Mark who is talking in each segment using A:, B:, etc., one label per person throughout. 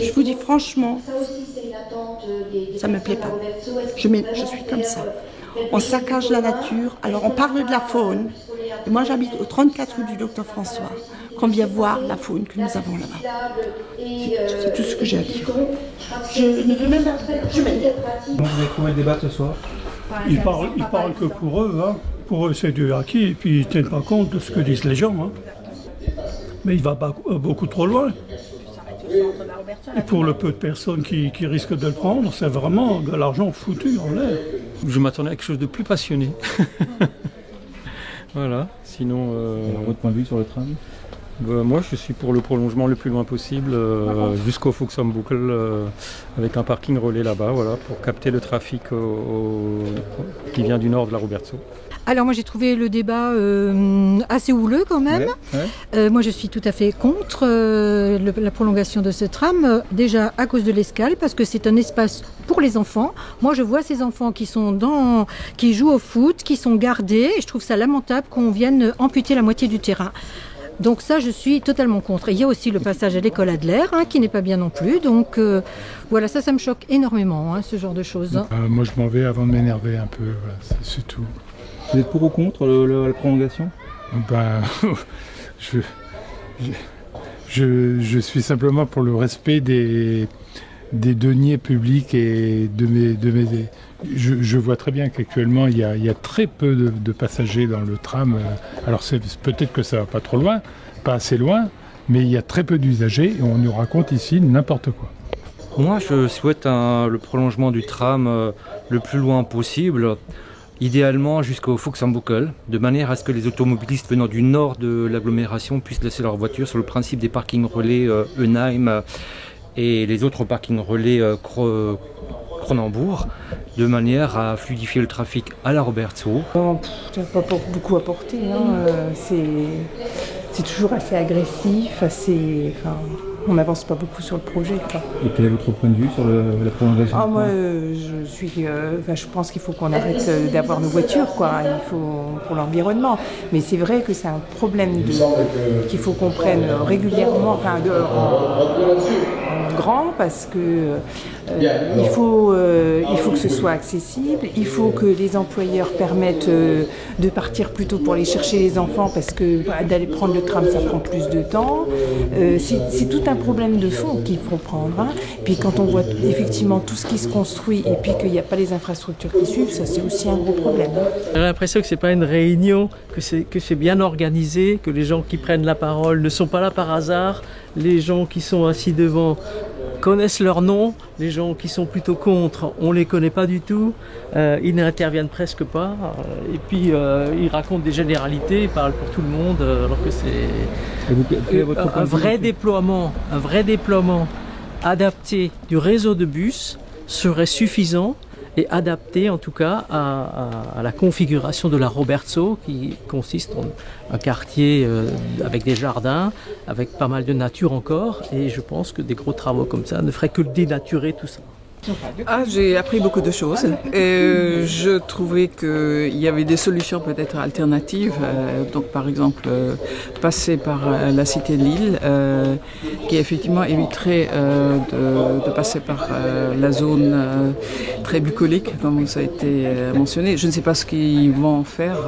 A: je vous dis franchement, ça me plaît pas. Je suis comme ça. On saccage la nature. Alors on parle de la faune. Et moi j'habite au 34 rue du Docteur François. Qu'on vient voir la faune que nous avons là-bas. C'est tout ce que j'ai à dire. Je ne veux même pas. Je m'énerve.
B: Vous avez trouvé le débat ce soir?
C: Ils parlent que pour eux. Hein. Pour eux c'est du acquis. Et puis ils ne tiennent pas compte de ce que disent les gens. Hein. Mais il va beaucoup trop loin. Et pour le peu de personnes qui risquent de le prendre, c'est vraiment de l'argent foutu en l'air.
D: Je m'attendais à quelque chose de plus passionné. Voilà, sinon...
B: Votre point de vue sur le tram?
D: Moi je suis pour le prolongement le plus loin possible jusqu'au Fuxambuckle avec un parking relais là-bas, voilà, pour capter le trafic qui vient du nord de la Robertsau.
E: Alors moi j'ai trouvé le débat assez houleux quand même. Ouais. Moi je suis tout à fait contre la prolongation de ce tram, déjà à cause de l'escale, parce que c'est un espace pour les enfants. Moi je vois ces enfants qui jouent au foot, qui sont gardés, et je trouve ça lamentable qu'on vienne amputer la moitié du terrain. Donc ça, je suis totalement contre. Et il y a aussi le passage à l'école Adler, qui n'est pas bien non plus. Donc voilà, ça me choque énormément, ce genre de choses.
F: Moi, je m'en vais avant de m'énerver un peu, voilà, c'est tout.
B: Vous êtes pour ou contre la prolongation?
F: Je suis simplement pour le respect des deniers publics et de mes. Je vois très bien qu'actuellement il y a très peu de passagers dans le tram. Alors peut-être que ça va pas trop loin, pas assez loin, mais il y a très peu d'usagers et on nous raconte ici n'importe quoi.
D: Moi je souhaite le prolongement du tram le plus loin possible, idéalement jusqu'au Fuxambuckle, de manière à ce que les automobilistes venant du nord de l'agglomération puissent laisser leur voiture sur le principe des parkings relais Eunheim et les autres parkings relais Cronenbourg, de manière à fluidifier le trafic à la Robertsau.
G: Je n'ai pas beaucoup apporté, c'est toujours assez agressif, on n'avance pas beaucoup sur le projet. Quoi.
B: Et quel est votre point de vue sur la prolongation?
G: Moi, je pense qu'il faut qu'on arrête d'avoir nos voitures, il faut pour l'environnement. Mais c'est vrai que c'est un problème qu'il faut qu'on prenne régulièrement, en grand, parce que il faut que ce soit accessible. Il faut que les employeurs permettent de partir plus tôt pour aller chercher les enfants, parce que d'aller prendre le tram, ça prend plus de temps. C'est tout un problème de fond qu'il faut prendre. Puis quand on voit effectivement tout ce qui se construit et puis qu'il n'y a pas les infrastructures qui suivent, ça c'est aussi un gros problème.
H: J'ai l'impression que c'est pas une réunion, que c'est bien organisé, que les gens qui prennent la parole ne sont pas là par hasard. Les gens qui sont assis devant connaissent leur nom, les gens qui sont plutôt contre, on les connaît pas du tout, ils n'interviennent presque pas, et puis ils racontent des généralités, ils parlent pour tout le monde, alors que c'est un vrai déploiement adapté du réseau de bus serait suffisant et adapté en tout cas à la configuration de la Robertsau, qui consiste en un quartier avec des jardins, avec pas mal de nature encore, et je pense que des gros travaux comme ça ne feraient que dénaturer tout ça.
I: J'ai appris beaucoup de choses et je trouvais qu'il y avait des solutions peut-être alternatives, donc par exemple passer par la cité de Lille, qui effectivement éviterait de passer par la zone très bucolique comme ça a été mentionné. Je ne sais pas ce qu'ils vont en faire.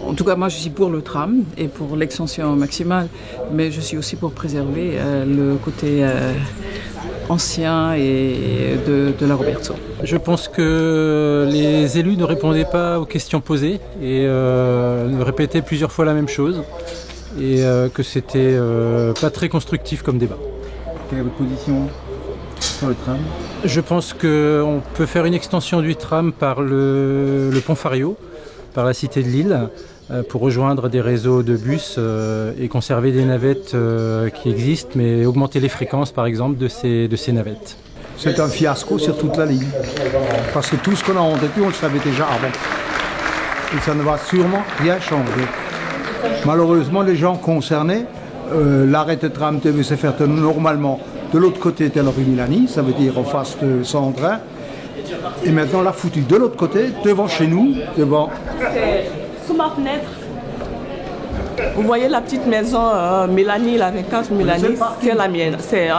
I: En tout cas, moi, je suis pour le tram et pour l'extension maximale, mais je suis aussi pour préserver le côté ancien et de la Robertsau.
D: Je pense que les élus ne répondaient pas aux questions posées et répétaient plusieurs fois la même chose, et que c'était pas très constructif comme débat.
B: Quelle est votre position sur le tram?
D: Je pense qu'on peut faire une extension du tram par le pont Fario, par la cité de Lille, pour rejoindre des réseaux de bus et conserver des navettes qui existent, mais augmenter les fréquences par exemple de ces navettes.
J: C'est un fiasco sur toute la ligne, parce que tout ce qu'on a en tête, on le savait déjà avant. Et ça ne va sûrement rien changer. Malheureusement, les gens concernés, l'arrêt de tram devait se faire normalement de l'autre côté de la rue Milani, ça veut dire en face de Sandrin. Et maintenant, l'a foutu de l'autre côté, devant chez nous, devant...
K: Sous ma fenêtre. Vous voyez la petite maison Mélanie, la 24 Mélanie, c'est la mienne. C'est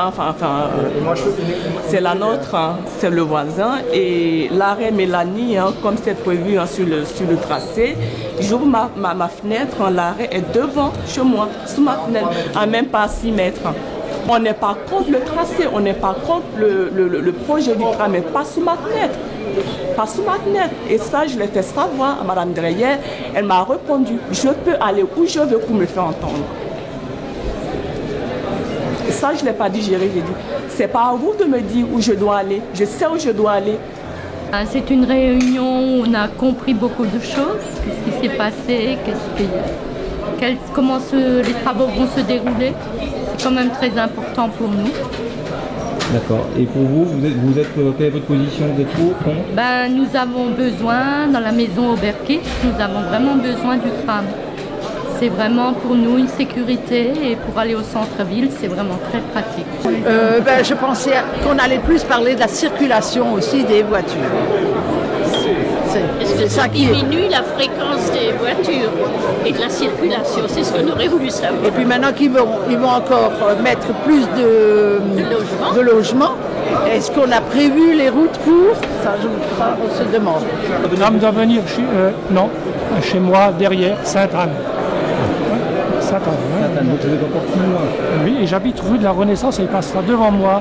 K: c'est la nôtre, hein, c'est le voisin. Et l'arrêt Mélanie, hein, comme c'est prévu hein, sur le tracé, j'ouvre ma fenêtre, hein, l'arrêt est devant chez moi, sous ma fenêtre, à même pas 6 mètres. On n'est pas contre le tracé, on n'est pas contre le projet du tram, mais pas sous ma fenêtre. Pas sous ma fenêtre. Et ça, je l'ai fait savoir à Mme Dreyer. Elle m'a répondu, je peux aller où je veux pour me faire entendre. Et ça, je ne l'ai pas digéré. J'ai dit, c'est pas à vous de me dire où je dois aller. Je sais où je dois aller.
L: C'est une réunion où on a compris beaucoup de choses. Qu'est-ce qui s'est passé, comment les travaux vont se dérouler. C'est quand même très important pour nous.
B: D'accord. Et pour vous, quelle est votre position? Vous êtes pour, contre?
L: Nous avons besoin, dans la maison Auberkirch, nous avons vraiment besoin du tram. C'est vraiment pour nous une sécurité et pour aller au centre-ville, c'est vraiment très pratique.
M: Je pensais qu'on allait plus parler de la circulation aussi des voitures.
N: Est-ce que ça diminue la fréquence des voitures et de la circulation? C'est ce qu'on aurait voulu savoir.
M: Et puis maintenant qu'ils vont encore mettre plus de logements, est-ce qu'on a prévu les routes pour ça, on se demande.
C: Le tram doit venir chez moi, derrière, Sainte-Anne.
B: Sainte-Anne, donc vous êtes encore plus loin.
C: Oui, et j'habite rue de la Renaissance et il passera devant moi.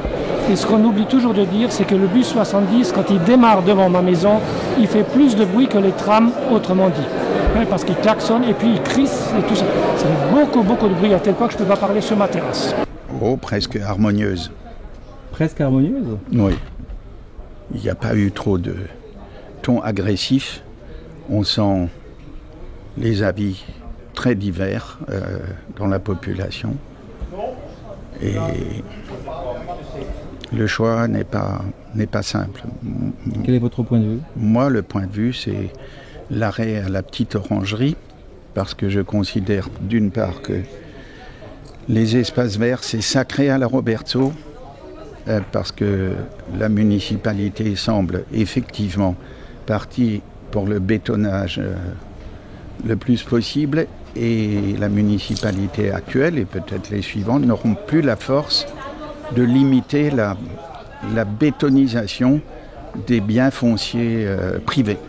C: Et ce qu'on oublie toujours de dire, c'est que le bus 70, quand il démarre devant ma maison, il fait plus de bruit que les trams, autrement dit. Parce qu'il klaxonne et puis il crisse et tout ça. Ça fait beaucoup de bruit, à tel point que je ne peux pas parler sur ma terrasse.
O: Oh, presque harmonieuse.
B: Presque harmonieuse?
O: Oui. Il n'y a pas eu trop de ton agressif. On sent les avis très divers dans la population. Et le choix n'est pas simple.
B: Quel est votre point de vue?
O: Moi, le point de vue, c'est l'arrêt à la petite orangerie, parce que je considère d'une part que les espaces verts, c'est sacré à la Robertsau, parce que la municipalité semble effectivement partie pour le bétonnage le plus possible, et la municipalité actuelle, et peut-être les suivantes, n'auront plus la force de limiter la bétonisation des biens fonciers privés.